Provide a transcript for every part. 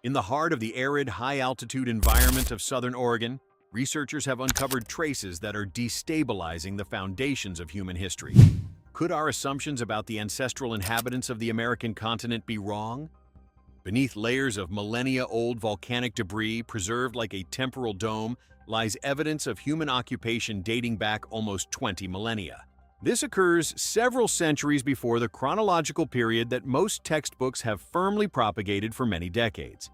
In the heart of the arid, high-altitude environment of southern Oregon, researchers have uncovered traces that are destabilizing the foundations of human history. Could our assumptions about the ancestral inhabitants of the American continent be wrong? Beneath layers of millennia-old volcanic debris preserved like a temporal dome lies evidence of human occupation dating back almost 20 millennia. This occurs several centuries before the chronological period that most textbooks have firmly propagated for many decades.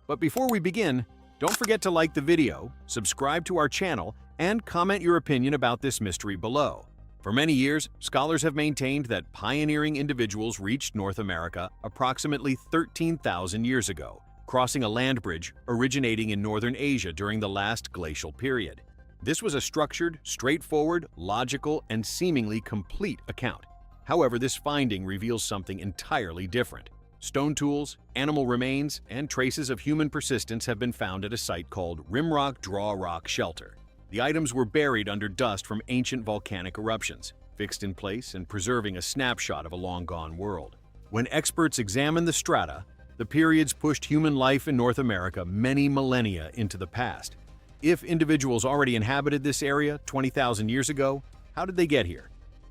But before we begin, don't forget to like the video, subscribe to our channel, and comment your opinion about this mystery below. For many years, scholars have maintained that pioneering individuals reached North America approximately 13,000 years ago, crossing a land bridge originating in northern Asia during the last glacial period. This was a structured, straightforward, logical, and seemingly complete account. However, this finding reveals something entirely different. Stone tools, animal remains, and traces of human persistence have been found at a site called Rimrock Draw Rock Shelter. The items were buried under dust from ancient volcanic eruptions, fixed in place and preserving a snapshot of a long-gone world. When experts examined the strata, the periods pushed human life in North America many millennia into the past. If individuals already inhabited this area 20,000 years ago, how did they get here?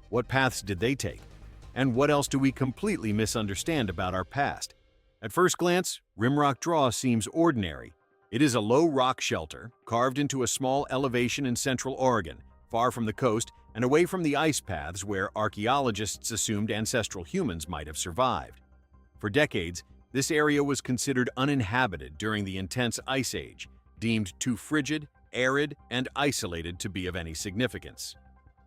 What paths did they take? And what else do we completely misunderstand about our past? At first glance, Rimrock Draw seems ordinary. It is a low rock shelter carved into a small elevation in central Oregon, far from the coast and away from the ice paths where archaeologists assumed ancestral humans might have survived. For decades, this area was considered uninhabited during the intense Ice Age, deemed too frigid, arid, and isolated to be of any significance.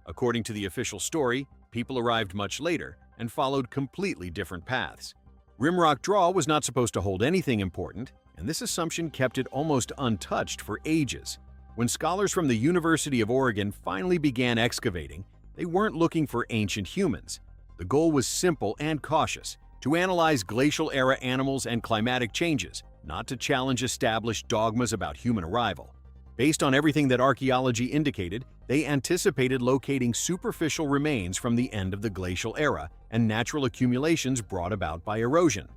According to the official story, people arrived much later and followed completely different paths. Rimrock Draw was not supposed to hold anything important, and this assumption kept it almost untouched for ages. When scholars from the University of Oregon finally began excavating, they weren't looking for ancient humans. The goal was simple and cautious: to analyze glacial-era animals and climatic changes, not to challenge established dogmas about human arrival. Based on everything that archaeology indicated, they anticipated locating superficial remains from the end of the glacial era and natural accumulations brought about by erosion.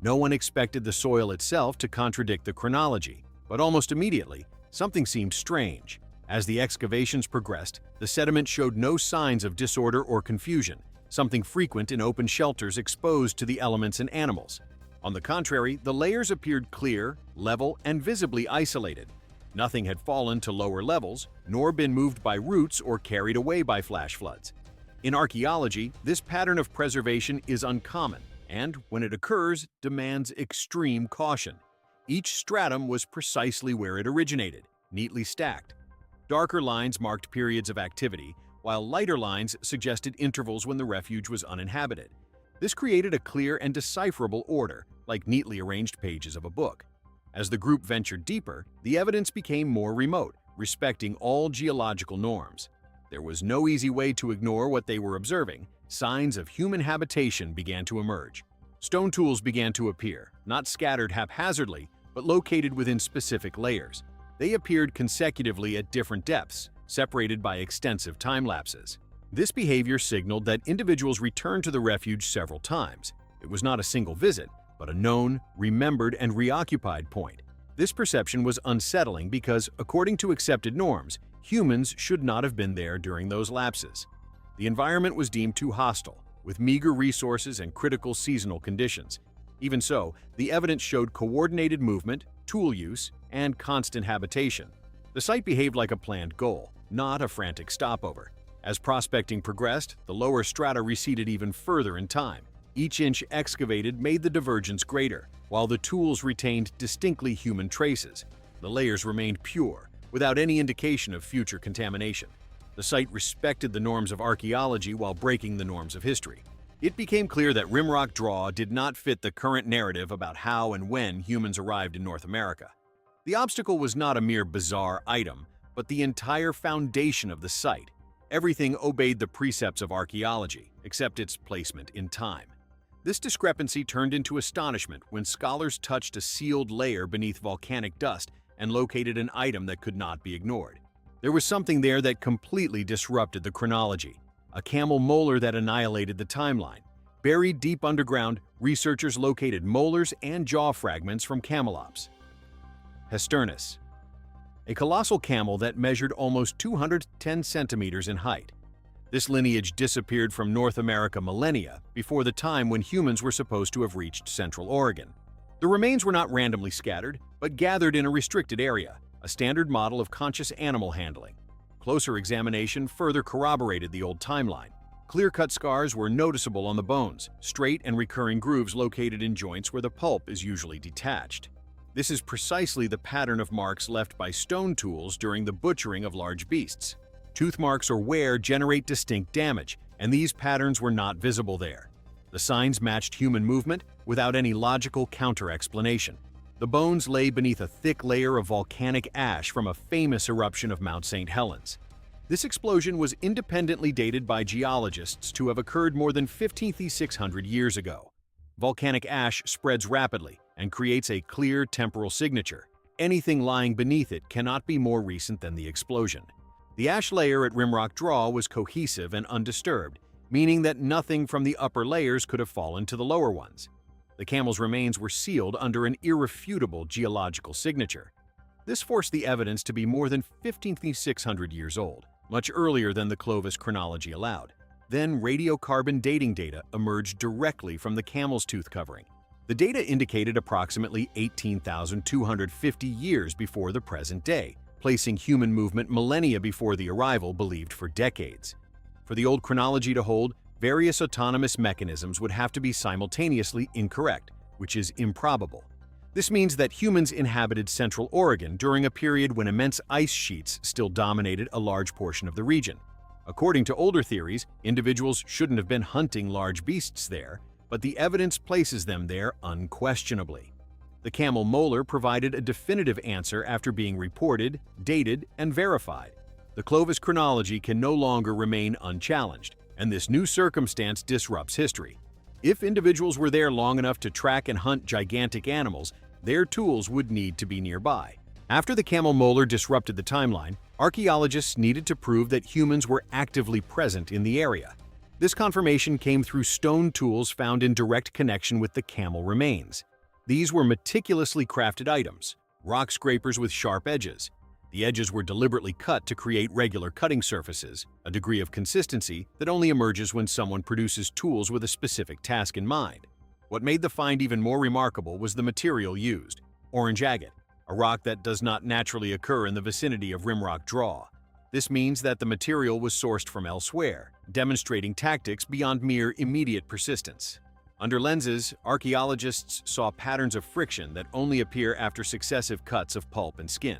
No one expected the soil itself to contradict the chronology, but almost immediately, something seemed strange. As the excavations progressed, the sediment showed no signs of disorder or confusion, something frequent in open shelters exposed to the elements and animals. On the contrary, the layers appeared clear, level, and visibly isolated. Nothing had fallen to lower levels, nor been moved by roots or carried away by flash floods. In archaeology, this pattern of preservation is uncommon, and when it occurs, demands extreme caution. Each stratum was precisely where it originated, neatly stacked. Darker lines marked periods of activity, while lighter lines suggested intervals when the refuge was uninhabited. This created a clear and decipherable order, like neatly arranged pages of a book. As the group ventured deeper, the evidence became more remote, respecting all geological norms. There was no easy way to ignore what they were observing. Signs of human habitation began to emerge. Stone tools began to appear, not scattered haphazardly, but located within specific layers. They appeared consecutively at different depths, separated by extensive time lapses. This behavior signaled that individuals returned to the refuge several times. It was not a single visit, but a known, remembered, and reoccupied point. This perception was unsettling because, according to accepted norms, humans should not have been there during those lapses. The environment was deemed too hostile, with meager resources and critical seasonal conditions. Even so, the evidence showed coordinated movement, tool use, and constant habitation. The site behaved like a planned goal, not a frantic stopover. As prospecting progressed, the lower strata receded even further in time. Each inch excavated made the divergence greater, while the tools retained distinctly human traces. The layers remained pure, without any indication of future contamination. The site respected the norms of archaeology while breaking the norms of history. It became clear that Rimrock Draw did not fit the current narrative about how and when humans arrived in North America. The obstacle was not a mere bizarre item, but the entire foundation of the site. Everything obeyed the precepts of archaeology, except its placement in time. This discrepancy turned into astonishment when scholars touched a sealed layer beneath volcanic dust and located an item that could not be ignored. There was something there that completely disrupted the chronology, a camel molar that annihilated the timeline. Buried deep underground, researchers located molars and jaw fragments from camelops. Hesperornis, a colossal camel that measured almost 210 centimeters in height. This lineage disappeared from North America millennia before the time when humans were supposed to have reached Central Oregon. The remains were not randomly scattered, but gathered in a restricted area, a standard model of conscious animal handling. Closer examination further corroborated the old timeline. Clear-cut scars were noticeable on the bones, straight and recurring grooves located in joints where the pulp is usually detached. This is precisely the pattern of marks left by stone tools during the butchering of large beasts. Tooth marks or wear generate distinct damage, and these patterns were not visible there. The signs matched human movement without any logical counter-explanation. The bones lay beneath a thick layer of volcanic ash from a famous eruption of Mount St. Helens. This explosion was independently dated by geologists to have occurred more than 15,600 years ago. Volcanic ash spreads rapidly and creates a clear temporal signature. Anything lying beneath it cannot be more recent than the explosion. The ash layer at Rimrock Draw was cohesive and undisturbed, meaning that nothing from the upper layers could have fallen to the lower ones. The camel's remains were sealed under an irrefutable geological signature. This forced the evidence to be more than 15,600 years old, much earlier than the Clovis chronology allowed. Then radiocarbon dating data emerged directly from the camel's tooth covering. The data indicated approximately 18,250 years before the present day, placing human movement millennia before the arrival believed for decades. For the old chronology to hold, various autonomous mechanisms would have to be simultaneously incorrect, which is improbable. This means that humans inhabited Central Oregon during a period when immense ice sheets still dominated a large portion of the region. According to older theories, individuals shouldn't have been hunting large beasts there, but the evidence places them there unquestionably. The camel molar provided a definitive answer after being reported, dated, and verified. The Clovis chronology can no longer remain unchallenged, and this new circumstance disrupts history. If individuals were there long enough to track and hunt gigantic animals, their tools would need to be nearby. After the camel molar disrupted the timeline, archaeologists needed to prove that humans were actively present in the area. This confirmation came through stone tools found in direct connection with the camel remains. These were meticulously crafted items, rock scrapers with sharp edges. The edges were deliberately cut to create regular cutting surfaces, a degree of consistency that only emerges when someone produces tools with a specific task in mind. What made the find even more remarkable was the material used: orange agate, a rock that does not naturally occur in the vicinity of Rimrock Draw. This means that the material was sourced from elsewhere, demonstrating tactics beyond mere immediate persistence. Under lenses, archaeologists saw patterns of friction that only appear after successive cuts of pulp and skin.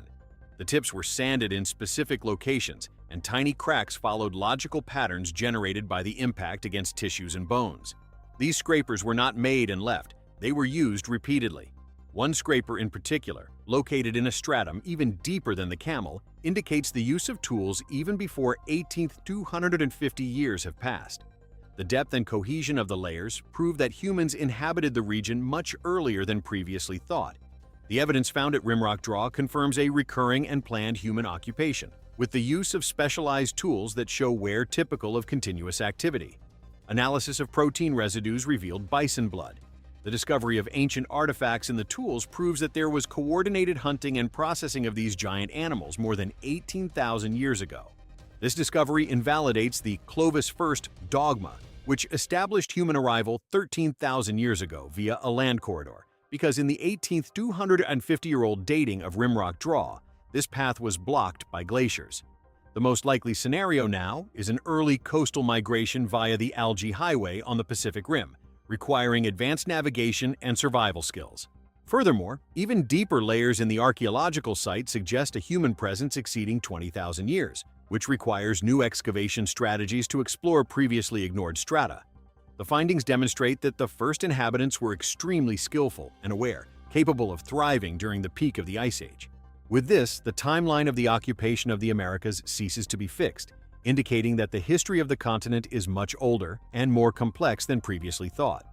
The tips were sanded in specific locations, and tiny cracks followed logical patterns generated by the impact against tissues and bones. These scrapers were not made and left, they were used repeatedly. One scraper in particular, located in a stratum even deeper than the camel, indicates the use of tools even before 18,250 years have passed. The depth and cohesion of the layers prove that humans inhabited the region much earlier than previously thought. The evidence found at Rimrock Draw confirms a recurring and planned human occupation, with the use of specialized tools that show wear typical of continuous activity. Analysis of protein residues revealed bison blood. The discovery of ancient artifacts in the tools proves that there was coordinated hunting and processing of these giant animals more than 18,000 years ago. This discovery invalidates the Clovis first dogma, which established human arrival 13,000 years ago via a land corridor, because in the 18th 250-year-old dating of Rimrock Draw, this path was blocked by glaciers. The most likely scenario now is an early coastal migration via the Algae Highway on the Pacific Rim, requiring advanced navigation and survival skills. Furthermore, even deeper layers in the archaeological site suggest a human presence exceeding 20,000 years, which requires new excavation strategies to explore previously ignored strata. The findings demonstrate that the first inhabitants were extremely skillful and aware, capable of thriving during the peak of the Ice Age. With this, the timeline of the occupation of the Americas ceases to be fixed, indicating that the history of the continent is much older and more complex than previously thought.